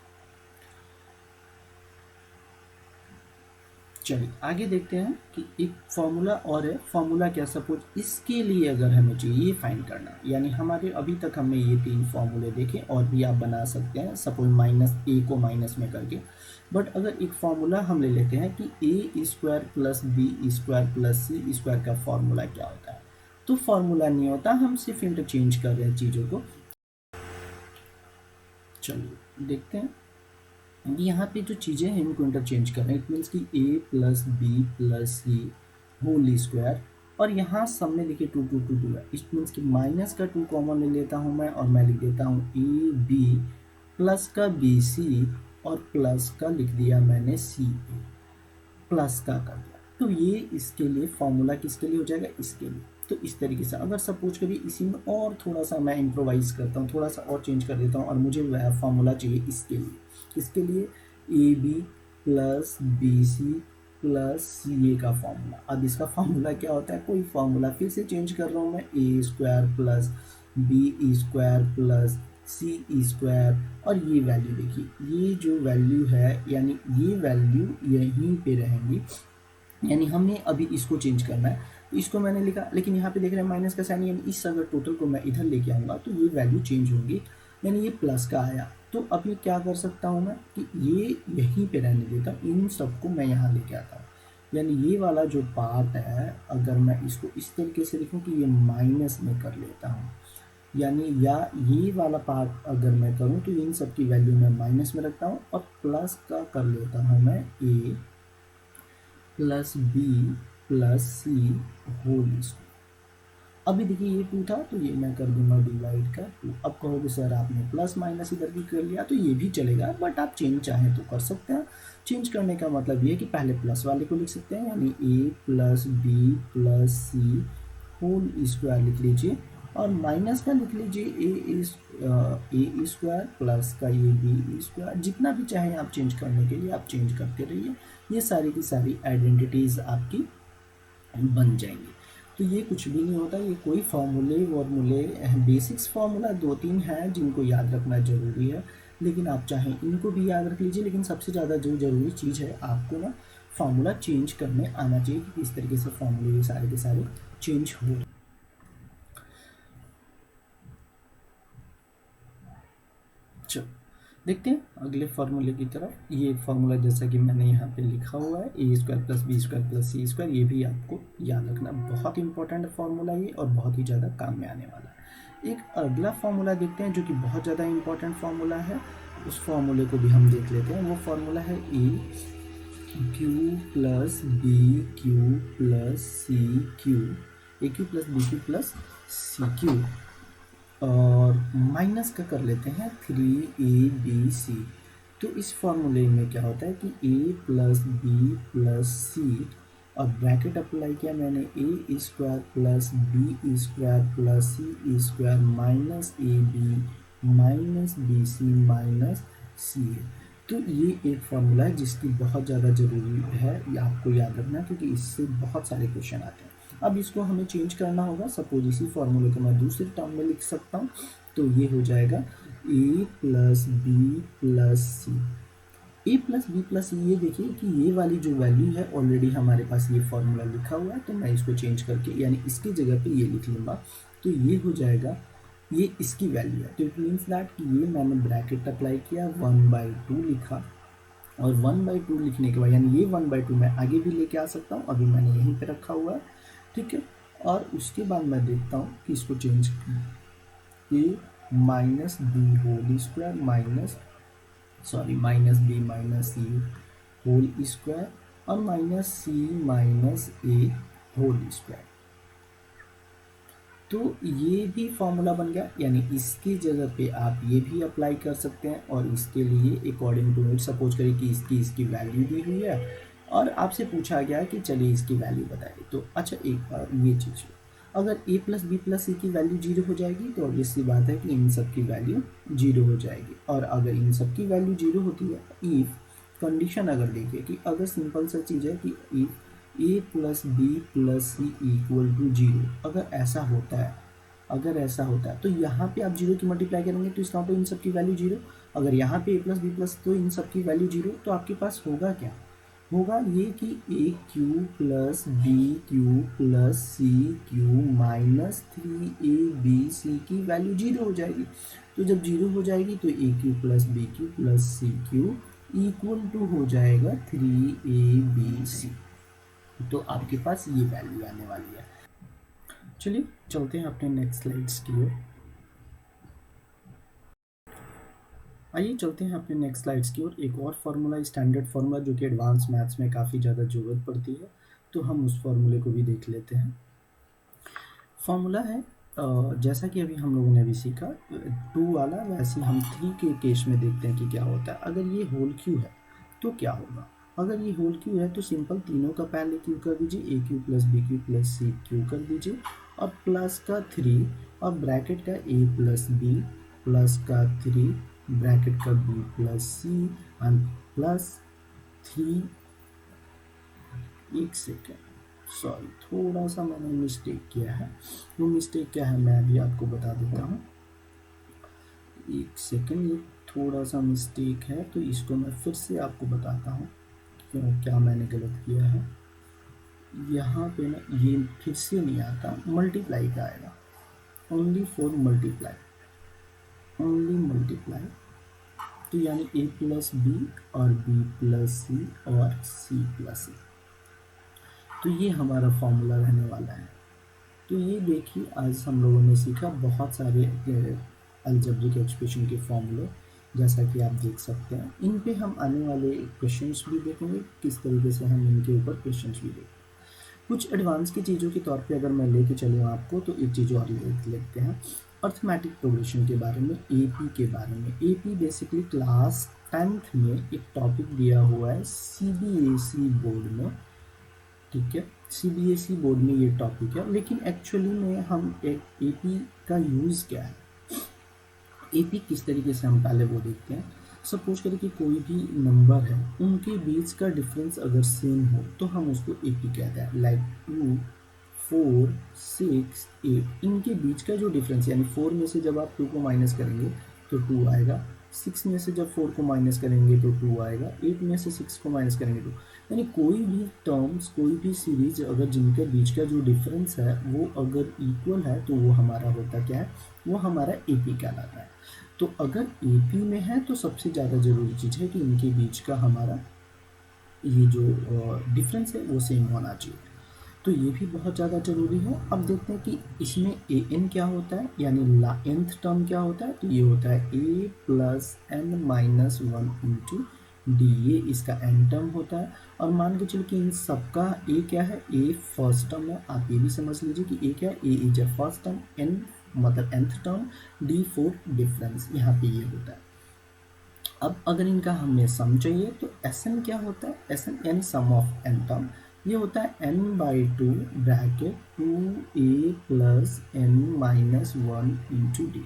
चलिए आगे देखते हैं कि एक फॉर्मूला और है। फॉर्मूला क्या, सपोज इसके लिए अगर हमें चाहिए ये फाइंड करना, यानी हमारे अभी तक हमने ये 3 फॉर्मूले देखे, और भी आप बना सकते हैं सपोज माइनस ए को माइनस में करके। बट अगर एक फॉर्मूला हम ले लेते हैं कि ए square plus B square plus सी स्क्वायर का फॉर्मूला क्या होता है, तो फॉर्मूला नहीं होता, हम सिर्फ इंटरचेंज कर रहे हैं चीज़ों को। चलिए देखते हैं। यहाँ पे जो चीज़ें हैं इनको इंटरचेंज कर रहे हैं। इट मीन्स कि ए प्लस बी प्लस सी होल स्क्वायर, और यहाँ सब में देखिए टू टू टू टू है। इट मीन्स कि माइनस का 2 कॉमन ले लेता हूँ मैं, और मैं लिख देता हूँ ए बी, प्लस का बी सी, और प्लस का लिख दिया मैंने सी ए, प्लस का कर दिया। तो ये इसके लिए फॉर्मूला किसके लिए हो जाएगा, इसके लिए। तो इस तरीके से अगर सपोज कभी इसी में और थोड़ा सा मैं इम्प्रोवाइज करता हूँ, थोड़ा सा और चेंज कर देता हूँ, और मुझे वह फॉर्मूला चाहिए इसके लिए, किसके लिए, a B plus b c plus c a का फॉर्मूला। अब इसका फॉर्मूला क्या होता है, कोई फॉर्मूला फिर से चेंज कर रहा हूँ मैं, a square plus B square plus C square, और ये वैल्यू देखिए, ये जो वैल्यू है यानी ये वैल्यू यहीं पे रहेंगी, यानी हमने अभी इसको चेंज करना है। तो इसको मैंने लिखा, लेकिन यहाँ पे देख रहे हैं माइनस का साइन, यानी इस अगर टोटल को मैं इधर लेके आऊँगा तो ये वैल्यू चेंज होगी, यानी ये प्लस का आया। तो अब ये क्या कर सकता हूँ मैं कि ये यहीं पे रहने देता हूँ, इन सबको मैं यहाँ लेके आता हूँ। यानी ये वाला जो पार्ट है, अगर मैं इसको इस तरीके से लिखूँ कि ये माइनस में कर लेता हूँ, यानी या ये वाला पार्ट अगर मैं करूँ तो इन सब की वैल्यू मैं माइनस में रखता हूँ, और प्लस का कर लेता हूँ मैं ए प्लस बी प्लस सी होल स्क्वायर। अभी देखिए ये 2 था तो ये मैं कर दूंगा डिवाइड का 2। अब कहोगे सर आपने प्लस माइनस इधर भी कर लिया, तो ये भी चलेगा, बट आप चेंज चाहें तो कर सकते हैं। चेंज करने का मतलब ये है कि पहले प्लस वाले को लिख सकते हैं, यानी ए प्लस बी प्लस सी होल स्क्वायर लिख लीजिए, और माइनस का लिख लीजिए ए स्क्वायर प्लस का ये बी स्क्वायर। जितना भी चाहें आप चेंज करने के लिए आप चेंज करते रहिए, ये सारी की सारी आइडेंटिटीज़ आपकी बन जाएंगी। तो ये कुछ भी नहीं होता, ये कोई फॉर्मूले बेसिक्स फार्मूला 2-3 हैं जिनको याद रखना ज़रूरी है, लेकिन आप चाहें इनको भी याद रख लीजिए। लेकिन सबसे ज़्यादा जो ज़रूरी चीज़ है, आपको ना फार्मूला चेंज करने आना चाहिए कि किस तरीके से फार्मूले ये सारे के सारे चेंज हो रहे। चलो देखते हैं अगले फार्मूले की तरफ। ये फार्मूला जैसा कि मैंने यहाँ पे लिखा हुआ है, ए square plus B square plus सी स्क्वायर, ये भी आपको याद रखना, बहुत इंपॉर्टेंट फार्मूला ये, और बहुत ही ज़्यादा काम में आने वाला है। एक अगला फार्मूला देखते हैं जो कि बहुत ज़्यादा इंपॉर्टेंट फार्मूला है, उस फार्मूले को भी हम देख लेते हैं। वो फार्मूला है a cube plus B cube plus c cube, a cube plus B cube plus c cube, और माइनस का कर लेते हैं 3ab। तो इस फॉर्मूले में क्या होता है कि a plus B plus c, और ब्रैकेट अप्लाई किया मैंने, a square plus B square plus C square minus A b minus b c minus c a. तो ये एक फार्मूला है जिसकी बहुत ज़्यादा ज़रूरी है, ये आपको याद रखना, क्योंकि इससे बहुत सारे क्वेश्चन आते हैं। अब इसको हमें चेंज करना होगा। सपोज इसी फॉर्मूले को मैं दूसरे टर्म में लिख सकता हूँ, तो ये हो जाएगा ए प्लस बी प्लस सी। ए प्लस बी प्लस सी, ये देखिए कि ये वाली जो वैल्यू है ऑलरेडी हमारे पास ये फॉर्मूला लिखा हुआ है, तो मैं इसको चेंज करके यानी इसकी जगह पे ये लिख लूँगा, तो ये हो जाएगा, ये इसकी वैल्यू है। तो इट मीन्स दैट कि ये मैंने ब्रैकेट अप्लाई किया, 1/2 लिखा, और 1/2 लिखने के बाद यानी ये 1/2 मैं आगे भी लेके आ सकता हूँ, अभी मैंने यहीं पे रखा हुआ है, ठीक है। और उसके बाद मैं देखता हूँ कि इसको change a minus B whole square minus b minus c whole square, और minus c minus a whole square. तो ये भी फॉर्मूला बन गया, यानी इसकी जगह पे आप ये भी अप्लाई कर सकते हैं, और इसके लिए अकॉर्डिंग टू इट, सपोज करें कि इसकी वैल्यू दी हुई है, और आपसे पूछा गया कि चलिए इसकी वैल्यू बताइए। तो अच्छा एक बार ये चीज़, अगर a प्लस बी प्लस सी की वैल्यू 0 हो जाएगी तो ऑब्वियस सी बात है कि इन सब की वैल्यू 0 हो जाएगी। और अगर इन सब की वैल्यू 0 होती है, इफ़ कंडीशन अगर देखिए कि अगर सिंपल सा चीज़ है कि if a plus B plus C equal to 0, अगर ऐसा होता है तो यहाँ पे आप 0 की मल्टीप्लाई करेंगे तो इसका मतलब इन सब की वैल्यू 0। अगर यहाँ पे a प्लस बी प्लस तो इन सब की वैल्यू 0, तो आपके पास होगा क्या, होगा ये कि a cube plus B cube plus c cube minus 3ab की वैल्यू 0 हो जाएगी। तो जब 0 हो जाएगी तो a cube plus B cube plus c cube equal to हो जाएगा 3abc। तो आपके पास ये वैल्यू आने वाली है। चलिए चलते हैं अपने नेक्स्ट स्लाइड्स की ओर। आइए चलते हैं अपने नेक्स्ट स्लाइड्स की ओर। एक और फार्मूला, स्टैंडर्ड फार्मूला जो कि एडवांस मैथ्स में काफ़ी ज़्यादा ज़रूरत पड़ती है, तो हम उस फार्मूले को भी देख लेते हैं। फार्मूला है जैसा कि अभी हम लोगों ने अभी सीखा 2 वाला, वैसे हम 3 के केस में देखते हैं कि क्या होता है। अगर ये होल क्यू है तो क्या होगा। अगर ये होल क्यू है तो सिंपल तीनों का पहले क्यू कर दीजिए, a cube plus B cube plus c cube कर दीजिए, और प्लस का 3 और ब्रैकेट का ए प्लस बी प्लस का 3 ब्रैकेट का B plus C and plus 3। एक सेकेंड, सॉरी थोड़ा सा मैंने मिस्टेक किया है। वो मिस्टेक क्या है मैं अभी आपको बता देता हूँ। एक सेकेंड, ये थोड़ा सा मिस्टेक है तो इसको मैं फिर से आपको बताता हूँ क्यों, क्या मैंने गलत किया है। यहाँ पे ना ये फिर से नहीं आता, मल्टीप्लाई का आएगा, only for multiply, only multiply. तो यानी ए प्लस बी और बी प्लस सी और सी प्लस सी। तो ये हमारा फॉर्मूला रहने वाला है। तो ये देखिए आज हम लोगों ने सीखा बहुत सारे अलजेब्रिक एक्सप्रेशन के फॉर्मूले, जैसा कि आप देख सकते हैं। इन पे हम आने वाले क्वेश्चंस भी देखेंगे, किस तरीके से हम इनके ऊपर क्वेश्चंस भी देखेंगे। कुछ एडवांस की चीज़ों के तौर पे अगर मैं लेके चलूँ आपको, तो एक चीज़ और लेते हैं अर्थमेटिक प्रोग्रेशन के बारे में, एपी के बारे में। एपी बेसिकली क्लास 10th में एक टॉपिक दिया हुआ है सीबीएसई बोर्ड में, ठीक है। सीबीएसई बोर्ड में ये टॉपिक है, लेकिन एक्चुअली में हम एक एपी का यूज़ क्या है, एपी किस तरीके से हम पहले वो देखते हैं। सपोज करें कि कोई भी नंबर है, उनके बीच का डिफरेंस अगर सेम हो तो हम उसको एपी कहते हैं। लाइक 2, 4, 6, 8, इनके बीच का जो डिफरेंस, यानी 4 में से जब आप 2 को माइनस करेंगे तो 2 आएगा, 6 में से जब 4 को माइनस करेंगे तो 2 आएगा, 8 में से 6 को माइनस करेंगे तो, यानी कोई भी टर्म्स, कोई भी सीरीज अगर जिनके बीच का जो डिफरेंस है वो अगर इक्वल है तो वो हमारा होता क्या है, वो हमारा एपी कहलाता है। तो अगर एपी में है तो सबसे ज़्यादा ज़रूरी चीज़ है कि इनके बीच का हमारा ये जो डिफरेंस है वो सेम होना चाहिए। तो ये भी बहुत ज़्यादा ज़रूरी है। अब देखते हैं कि इसमें ए एन क्या होता है, यानी nth टर्म क्या होता है। तो ये होता है ए plus N minus 1 into d, ये इसका एन टर्म होता है। और मान के चलो कि इन सबका ए क्या है, ए फर्स्ट टर्म है। आप ये भी समझ लीजिए कि ए क्या है, a is a first term, n मतलब nth टर्म, डी फोर्थ डिफरेंस, यहाँ पे ये होता है। अब अगर इनका हमें सम चाहिए तो एस एन क्या होता है, एस एन यानी सम ऑफ एन टर्म, ये होता है N by 2 bracket 2a plus N minus 1 into D.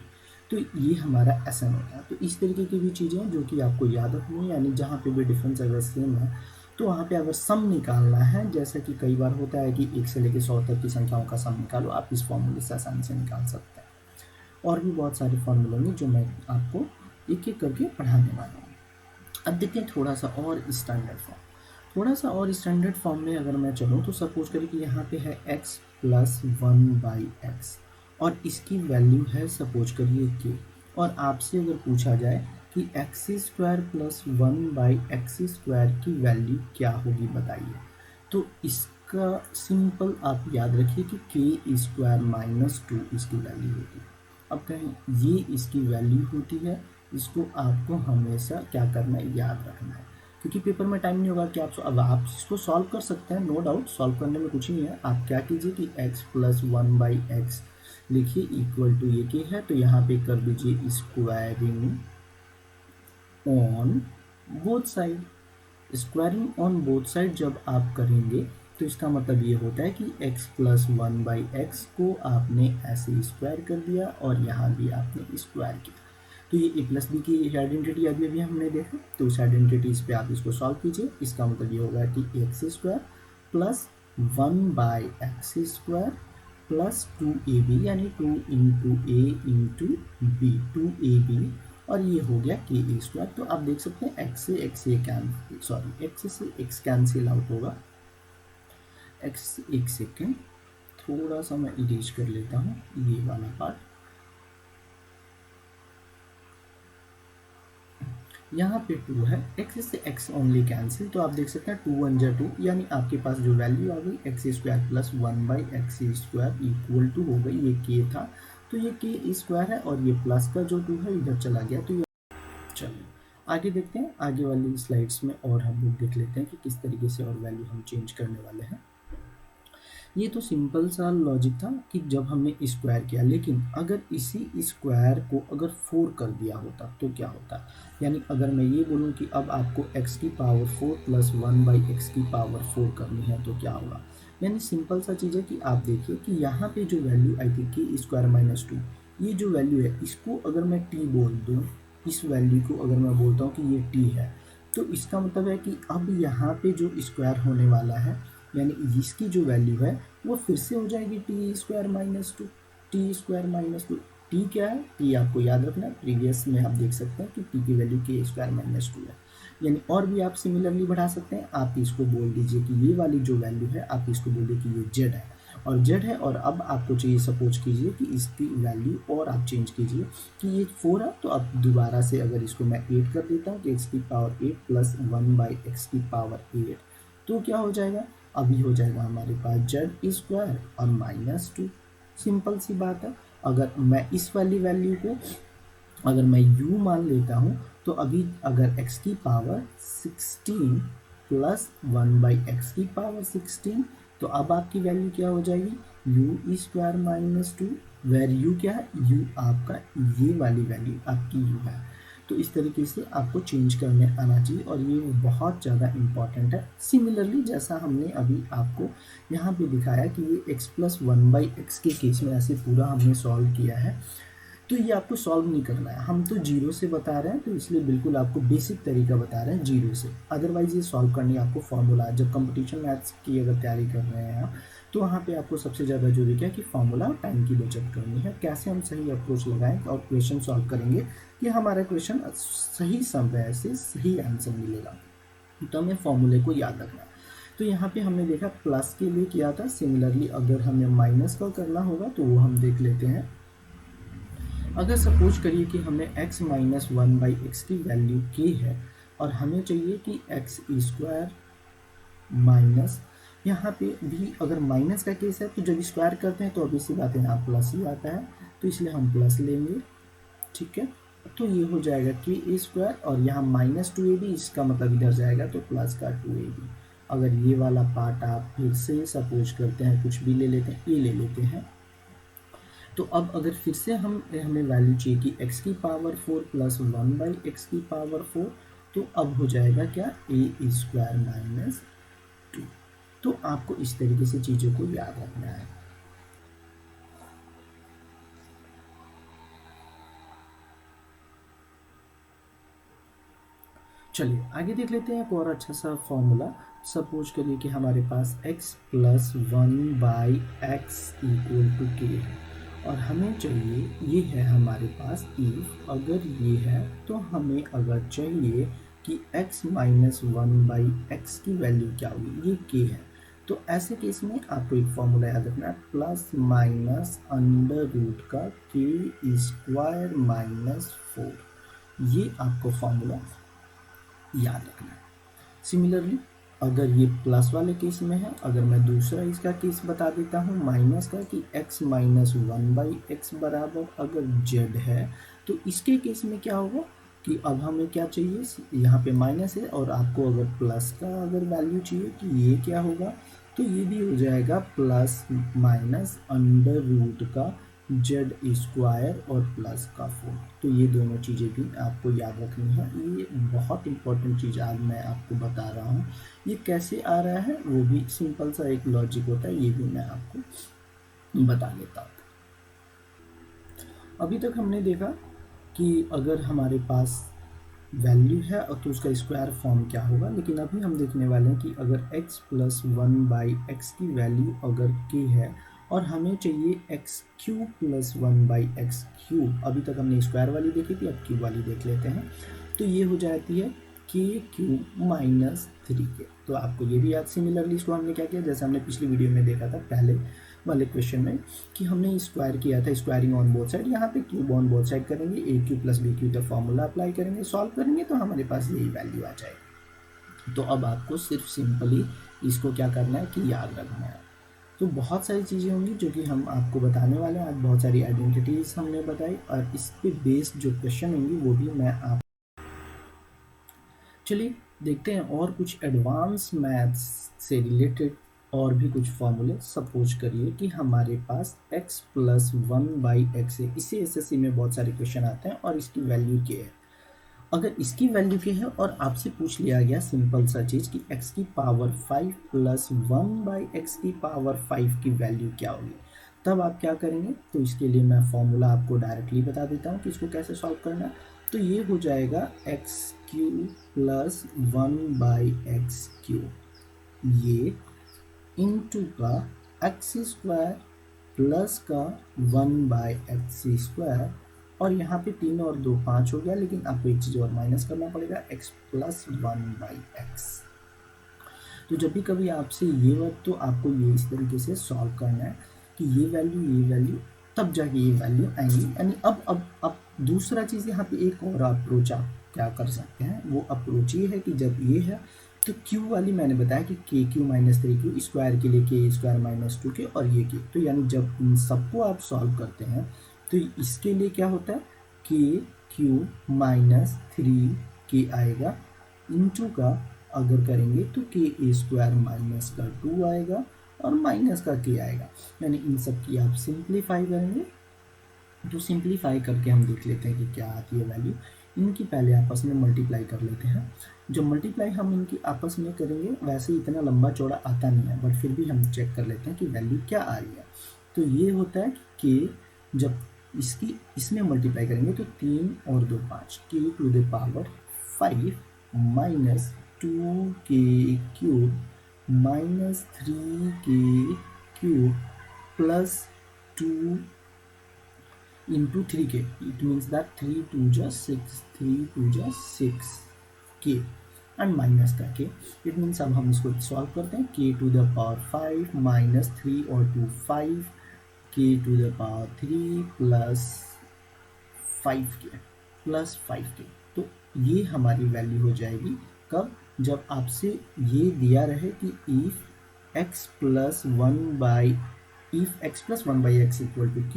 तो ये हमारा एस एन होता है। तो इस तरीके की भी चीज़ें हैं जो कि आपको याद रखनी है, यानी जहाँ पे भी डिफरेंस अगर सेम है तो वहाँ पे अगर सम निकालना है, जैसा कि कई बार होता है कि 1 से लेकर 100 तक की संख्याओं का सम निकालो, आप इस फॉर्मूले से आसानी से निकाल सकते हैं। और भी बहुत सारे फॉर्मूले होंगे जो मैं आपको एक एक करके पढ़ाने वाला हूँ। अब देखते हैं थोड़ा सा और स्टैंडर्ड फॉर्म। थोड़ा सा और स्टैंडर्ड फॉर्म में अगर मैं चलूँ तो सपोज करें कि यहाँ पे है x प्लस 1/x और इसकी वैल्यू है सपोज करिए k, और आपसे अगर पूछा जाए कि एक्स स्क्वायर प्लस 1/x² की वैल्यू क्या होगी बताइए, तो इसका सिंपल आप याद रखिए कि k स्क्वायर माइनस 2 इसकी वैल्यू होती है। अब कहें ये इसकी वैल्यू होती है, इसको आपको हमेशा क्या करना है, याद रखना है, क्योंकि पेपर में टाइम नहीं होगा कि अब आप इसको सॉल्व कर सकते हैं, नो डाउट सॉल्व करने में कुछ नहीं है। आप क्या कीजिए कि x प्लस 1/x लिखिए इक्वल टू ये के है, तो यहाँ पे कर दीजिए squaring on both side. Squaring on both side जब आप करेंगे तो इसका मतलब ये होता है कि x प्लस 1/x को आपने ऐसे स्क्वायर कर दिया और यहाँ भी आपने स्क्वायर किया। तो ये ए प्लस बी की आइडेंटिटी अभी अभी हमने देखा, तो उस आइडेंटिटीज पे आप इसको सॉल्व कीजिए। इसका मतलब ये होगा कि x square plus 1/x² plus 2ab, यानी 2 इंटू ए इंटू बी, 2ab, और ये हो गया k²। तो आप देख सकते हैं x से x कैंसिल आउट होगा। x, एक सेकेंड थोड़ा सा मैं इरेज कर लेता हूँ ये वाला पार्ट। यहाँ पे 2 है, x से x ओनली कैंसिल, तो आप देख सकते हैं 2 1 जा 2, यानी आपके पास जो वैल्यू आ गई x² plus 1/x² equal to हो गई, ये k था तो ये k² है, और ये प्लस का जो 2 है इधर चला गया, तो ये चलिए आगे देखते हैं, आगे वाली स्लाइड्स में और हम लोग देख लेते हैं कि किस तरीके से और वैल्यू हम चेंज करने वाले हैं। ये तो सिंपल सा लॉजिक था कि जब हमने स्क्वायर किया, लेकिन अगर इसी स्क्वायर को अगर 4 कर दिया होता तो क्या होता। यानी अगर मैं ये बोलूँ कि अब आपको x की पावर 4 प्लस 1/x की पावर 4 करनी है तो क्या होगा। यानी सिंपल सा चीज़ है कि आप देखिए कि यहाँ पे जो वैल्यू आई थी कि स्क्वायर माइनस 2, ये जो वैल्यू है इसको अगर मैं t बोल दूँ, इस वैल्यू को अगर मैं बोलता हूँ कि ये t है, तो इसका मतलब है कि अब यहाँ पे जो स्क्वायर होने वाला है, यानी इसकी जो वैल्यू है वो फिर से हो जाएगी T square minus 2। T square minus 2, T क्या है, टी आपको याद रखना है, प्रीवियस में आप देख सकते हैं कि टी की वैल्यू के स्क्वायर माइनस 2 है। यानी और भी आप सिमिलरली बढ़ा सकते हैं, आप इसको बोल दीजिए कि ये वाली जो वैल्यू है आप इसको बोल दीजिए कि ये जेड है, और जेड है, और अब आपको चाहिए सपोज कीजिए कि इसकी वैल्यू और आप चेंज कीजिए कि ये 4 है, तो अब दोबारा से अगर इसको मैं 8 कर देता हूँ कि एक्स की पावर 8 प्लस 1/x की पावर 8, तो क्या हो जाएगा, अभी हो जाएगा हमारे पास जेड स्क्वायर और माइनस 2। सिंपल सी बात है। अगर मैं इस वाली वैल्यू को अगर मैं u मान लेता हूँ, तो अभी अगर x की पावर 16 प्लस 1/x की पावर 16, तो अब आपकी वैल्यू क्या हो जाएगी, u square minus 2, where u क्या है, u आपका ये वाली वैल्यू आपकी u है। तो इस तरीके से आपको चेंज करने आना चाहिए, और ये बहुत ज़्यादा इम्पॉर्टेंट है। सिमिलरली जैसा हमने अभी आपको यहाँ पे दिखाया कि ये x प्लस 1/x के केस में ऐसे पूरा हमने सॉल्व किया है, तो ये आपको सॉल्व नहीं करना है, हम तो जीरो से बता रहे हैं, तो इसलिए बिल्कुल आपको बेसिक तरीका बता रहे हैं जीरो से। अदरवाइज ये सॉल्व करनी आपको फॉर्मूला, जब कंपटीशन मैथ्स की अगर तैयारी कर रहे हैं आप, तो वहाँ पे आपको सबसे ज़्यादा जरूरी क्या है कि फॉर्मूला टाइम की बचत करनी है, कैसे हम सही अप्रोच लगाएं और क्वेश्चन सॉल्व करेंगे कि हमारा क्वेश्चन सही समय से सही आंसर मिलेगा। तो हमें फॉर्मूले को याद रखना है। तो यहाँ पे हमने देखा प्लस के लिए किया था, सिमिलरली अगर हमें माइनस का करना होगा तो वो हम देख लेते हैं। अगर सपोज करिए कि हमें x माइनस 1/x की वैल्यू k है, और हमें चाहिए कि x स्क्वायर माइनस, यहाँ पे भी अगर माइनस का केस है तो जब स्क्वायर करते हैं तो अभी सी बात है यहाँ प्लस ही आता है, तो इसलिए हम प्लस लेंगे, ठीक है। तो ये हो जाएगा k स्क्वायर, और यहाँ माइनस 2ab, इसका मतलब इधर जाएगा तो प्लस का 2ab। अगर ये वाला पार्ट आप फिर से सपोज करते हैं, कुछ भी ले लेते हैं, ए ले लेते हैं, तो अब अगर फिर से हमें वैल्यू चाहिए कि x की पावर 4 प्लस 1/x की पावर 4, तो अब हो जाएगा क्या, a स्क्वायर माइनस 2। तो आपको इस तरीके से चीज़ों को याद रखना है। चलिए आगे देख लेते हैं एक और अच्छा सा फॉर्मूला। सपोज करिए कि हमारे पास x plus 1/x equal to k है, और हमें चाहिए, ये है हमारे पास इफ अगर ये है, तो हमें अगर चाहिए कि x माइनस 1/x की वैल्यू क्या होगी, ये k है, तो ऐसे केस में आपको एक फॉर्मूला याद रखना है, प्लस माइनस अंडर रूट का k स्क्वायर माइनस 4, ये आपको फॉर्मूला याद रखना है। सिमिलरली अगर ये प्लस वाले केस में है, अगर मैं दूसरा इसका केस बता देता हूँ माइनस का, कि x माइनस 1/x बराबर अगर z है, तो इसके केस में क्या होगा कि अब हमें क्या चाहिए, यहाँ पे माइनस है, और आपको अगर प्लस का अगर वैल्यू चाहिए कि ये क्या होगा, तो ये भी हो जाएगा प्लस माइनस अंडर रूट का जेड स्क्वायर और प्लस का 4। तो ये दोनों चीज़ें भी आपको याद रखनी है। ये बहुत इंपॉर्टेंट चीज़ आज मैं आपको बता रहा हूँ। ये कैसे आ रहा है वो भी सिंपल सा एक लॉजिक होता है, ये भी मैं आपको बता देता हूँ। अभी तक हमने देखा कि अगर हमारे पास वैल्यू है तो उसका स्क्वायर फॉर्म क्या होगा, लेकिन अभी हम देखने वाले हैं कि अगर x प्लस 1/x की वैल्यू अगर k है, और हमें चाहिए x cube plus 1/x cube, अभी तक हमने स्क्वायर वाली देखी थी, अब क्यूब वाली देख लेते हैं, तो ये हो जाती है k क्यूब माइनस 3k। तो आपको ये भी याद, सिमिलरली इसको हमने क्या किया, जैसे हमने पिछली वीडियो में देखा था पहले वाले क्वेश्चन में कि हमने स्क्वायर किया था, स्क्वायरिंग ऑन बोथ साइड, यहाँ पे क्यूब ऑन बोथ साइड करेंगे, ए क्यूब प्लस बी क्यूब का फॉर्मूला अप्लाई करेंगे, सॉल्व करेंगे, तो हमारे पास यही वैल्यू आ जाएगी। तो अब आपको सिर्फ सिंपली इसको क्या करना है कि याद रखना है। तो बहुत सारी चीज़ें होंगी जो कि हम आपको बताने वाले हैं आज, बहुत सारी आइडेंटिटीज हमने बताई, और इस पे बेस्ड जो क्वेश्चन होंगी वो भी मैं आप चलिए देखते हैं और कुछ एडवांस मैथ्स से रिलेटेड और भी कुछ फॉर्मूले। सपोज करिए कि हमारे पास x प्लस 1/x है। इसे एसएससी में बहुत सारे क्वेश्चन आते हैं और इसकी वैल्यू क्या है। अगर इसकी वैल्यू क्या है और आपसे पूछ लिया गया सिंपल सा चीज़ कि x की पावर 5 प्लस 1/x की पावर 5 की वैल्यू क्या होगी, तब आप क्या करेंगे। तो इसके लिए मैं फॉर्मूला आपको डायरेक्टली बता देता हूँ कि इसको कैसे सॉल्व करना है। तो ये हो जाएगा x Q plus 1/x Q, ये इंटू का एक्स स्क्वायर प्लस का 1/x², और यहाँ पे 3 और 2 5 हो गया, लेकिन आपको एक चीज़ और माइनस करना पड़ेगा, x प्लस 1/x। तो जब भी कभी आपसे ये वर्क, तो आपको ये इस तरीके से सॉल्व करना है कि ये वैल्यू तब जाके ये वैल्यू आएंगी। यानी अब दूसरा चीज़ यहाँ पे एक और अप्रोच आप क्या कर सकते हैं। वो अप्रोच ये है कि जब ये है तो Q वाली मैंने बताया कि KQ माइनस 3Q स्क्वायर के लिए K स्क्वायर माइनस 2K और ये K। तो यानी जब इन सबको आप सॉल्व करते हैं तो इसके लिए क्या होता है, KQ माइनस 3K आएगा, इंटू का अगर करेंगे तो K स्क्वायर माइनस का 2 आएगा और माइनस का K आएगा। यानी इन सब की आप सिंप्लीफाई करेंगे। तो सिंप्लीफाई करके हम देख लेते हैं कि क्या आती है वैल्यू। इनकी पहले आपस में मल्टीप्लाई कर लेते हैं। जब मल्टीप्लाई हम इनकी आपस में करेंगे, वैसे इतना लंबा चौड़ा आता नहीं है, बट फिर भी हम चेक कर लेते हैं कि वैल्यू क्या आ रही है। तो ये होता है कि जब इसमें मल्टीप्लाई करेंगे तो 3 और 2 5, K to the power 5 minus 2K³ minus 3K³ plus 2 into 3K. It means that 3 2 just 6, 3 2 just 6K and minus का K. It means अब हम इसको सॉल्व करते हैं। K to the power 5 minus 3 और 2 5, K to the power 3 plus 5K plus 5K। तो ये हमारी वैल्यू हो जाएगी कब, जब आपसे ये दिया रहे कि if x plus 1/x equal to q,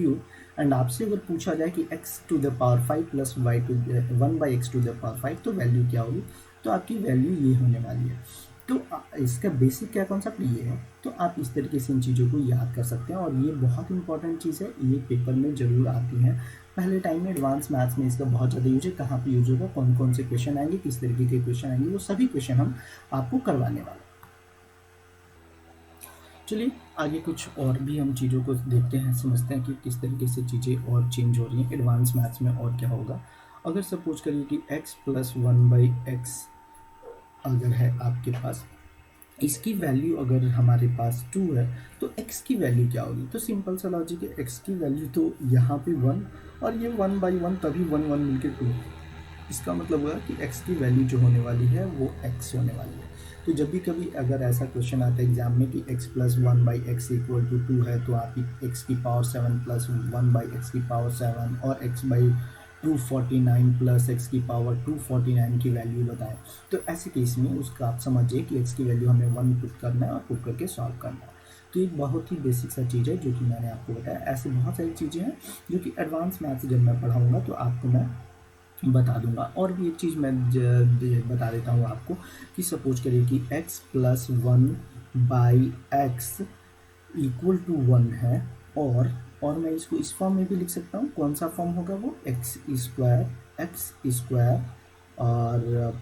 and आपसे अगर पूछा जाए कि x to the power 5 plus 1/x to the power 5, तो वैल्यू क्या होगी। तो आपकी वैल्यू ये होने वाली है। तो इसका बेसिक क्या कॉन्सेप्ट ये है। तो आप इस तरीके से इन चीज़ों को याद कर सकते हैं, और ये बहुत इंपॉर्टेंट चीज़ है, ये पेपर में ज़रूर आती हैं। पहले टाइम में एडवांस मैथ्स में इसका बहुत ज़्यादा यूज है। कहाँ पे यूज होगा, कौन कौन से क्वेश्चन आएंगे, किस तरीके के क्वेश्चन आएंगे, वो सभी क्वेश्चन हम आपको करवाने वाले हैं। चलिए आगे कुछ और भी हम चीज़ों को देखते हैं, समझते हैं कि किस तरीके से चीज़ें और चेंज हो रही हैं एडवांस मैथ्स में। और क्या होगा अगर सपोज करिए कि x प्लस 1/x अगर है आपके पास, इसकी वैल्यू अगर हमारे पास 2 है, तो x की वैल्यू क्या होगी। तो सिंपल सा लॉजिक है, x की वैल्यू तो यहाँ पे 1 और ये 1/1, तभी 1 1 मिलकर 2। इसका मतलब हुआ कि x की वैल्यू जो होने वाली है वो x होने वाली है। तो जब भी कभी अगर ऐसा क्वेश्चन आता है एग्जाम में कि x plus 1/x equal to 2 है, तो आप x की पावर 7 प्लस 1/x की पावर 7 और x/249 प्लस x की पावर 249 की वैल्यू बताएं। तो ऐसे केस में उसका आप समझिए कि x की वैल्यू हमें 1 पुट करना है और पुट करके सॉल्व करना है। तो ये बहुत ही बेसिक सा चीज़ है जो कि मैंने आपको बताया। ऐसे बहुत सारी चीज़ें हैं जो कि एडवांस मैथ्स जब मैं पढ़ाऊँगा तो आपको मैं बता दूंगा। और भी एक चीज़ मैं बता देता हूँ आपको कि सपोज करिए कि x plus 1/x equal to 1 है, और मैं इसको इस फॉर्म में भी लिख सकता हूँ। कौन सा फॉर्म होगा वो, x स्क्वायर और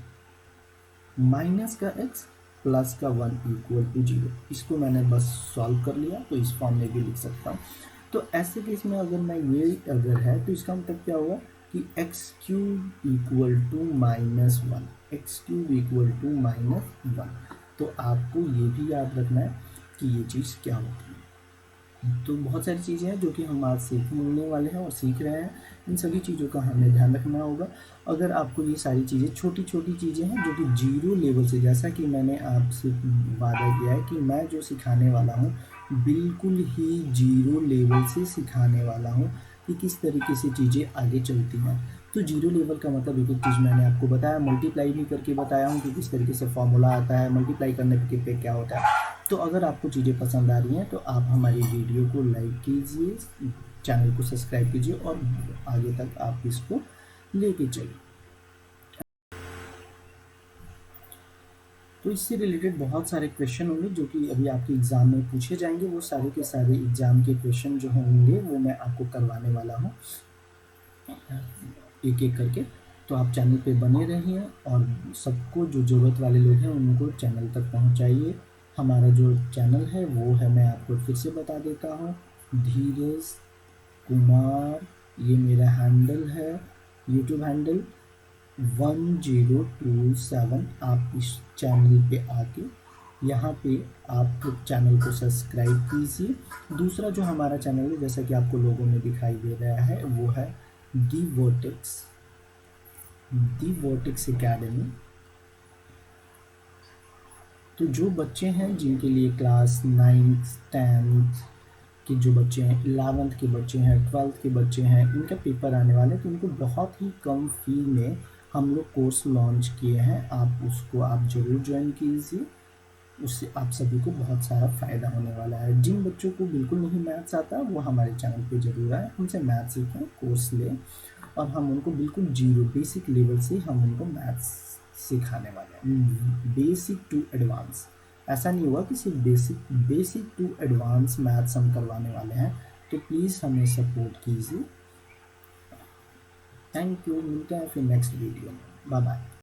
माइनस का x प्लस का 1 इक्वल टू 0। इसको मैंने बस सॉल्व कर लिया, तो इस फॉर्म में भी लिख सकता हूँ। तो ऐसे केस में अगर मैं ये अगर है, तो इसका मतलब क्या होगा कि x³ equal to -1, x³ equal to -1। तो आपको ये भी याद रखना है कि ये चीज़ क्या होती है। तो बहुत सारी चीज़ें हैं जो कि हम आज सीखने वाले हैं और सीख रहे हैं। इन सभी चीज़ों का हमें ध्यान रखना होगा। अगर आपको ये सारी चीज़ें छोटी छोटी चीज़ें हैं जो कि 0 लेवल से, जैसा कि मैंने आपसे वादा किया है कि मैं जो सिखाने वाला हूँ बिल्कुल ही 0 लेवल से सिखाने वाला हूँ कि किस तरीके से चीज़ें आगे चलती हैं। तो 0 लेवल का मतलब एक चीज़ मैंने आपको बताया, मल्टीप्लाई भी करके बताया हूँ कि किस तरीके से फॉर्मूला आता है, मल्टीप्लाई करने पे क्या होता है। तो अगर आपको चीज़ें पसंद आ रही हैं तो आप हमारी वीडियो को लाइक कीजिए, चैनल को सब्सक्राइब कीजिए और आगे तक आप इसको लेके चलिए। तो इससे रिलेटेड बहुत सारे क्वेश्चन होंगे जो कि अभी आपके एग्ज़ाम में पूछे जाएंगे। वो सारे के सारे एग्ज़ाम के क्वेश्चन जो होंगे वो मैं आपको करवाने वाला हूँ एक एक करके। तो आप चैनल पे बने रहिए और सबको जो ज़रूरत वाले लोग हैं उनको चैनल तक पहुँचाइए। हमारा जो चैनल है वो है, मैं आपको फिर से बता देता हूँ, धीरज कुमार, ये मेरा हैंडल है, यूट्यूब हैंडल 1027। आप इस चैनल पे आके यहाँ पे आप चैनल को सब्सक्राइब कीजिए। दूसरा जो हमारा चैनल है, जैसा कि आपको लोगों में दिखाई दे रहा है, वो है दी वर्टेक्स एकेडमी। तो जो बच्चे हैं जिनके लिए क्लास 9th 10th के जो बच्चे हैं, 11th के बच्चे हैं, 12th के बच्चे हैं, इनका पेपर आने वाले हैं, तो उनको बहुत ही कम फी में हम लोग कोर्स लॉन्च किए हैं। आप ज़रूर ज्वाइन कीजिए, उससे आप सभी को बहुत सारा फ़ायदा होने वाला है। जिन बच्चों को बिल्कुल नहीं मैथ्स आता वो हमारे चैनल पे ज़रूर आए, हमसे मैथ्स सीखें, कोर्स लें, और हम उनको बिल्कुल जीरो बेसिक लेवल से हम उनको मैथ्स सिखाने वाले हैं, बेसिक टू एडवांस। ऐसा नहीं हुआ कि सिर्फ बेसिक टू एडवांस मैथ्स हम करवाने वाले हैं। तो प्लीज़ हमें सपोर्ट कीजिए। थैंक यू, मिलते हैं फिर नेक्स्ट वीडियो में। Bye bye.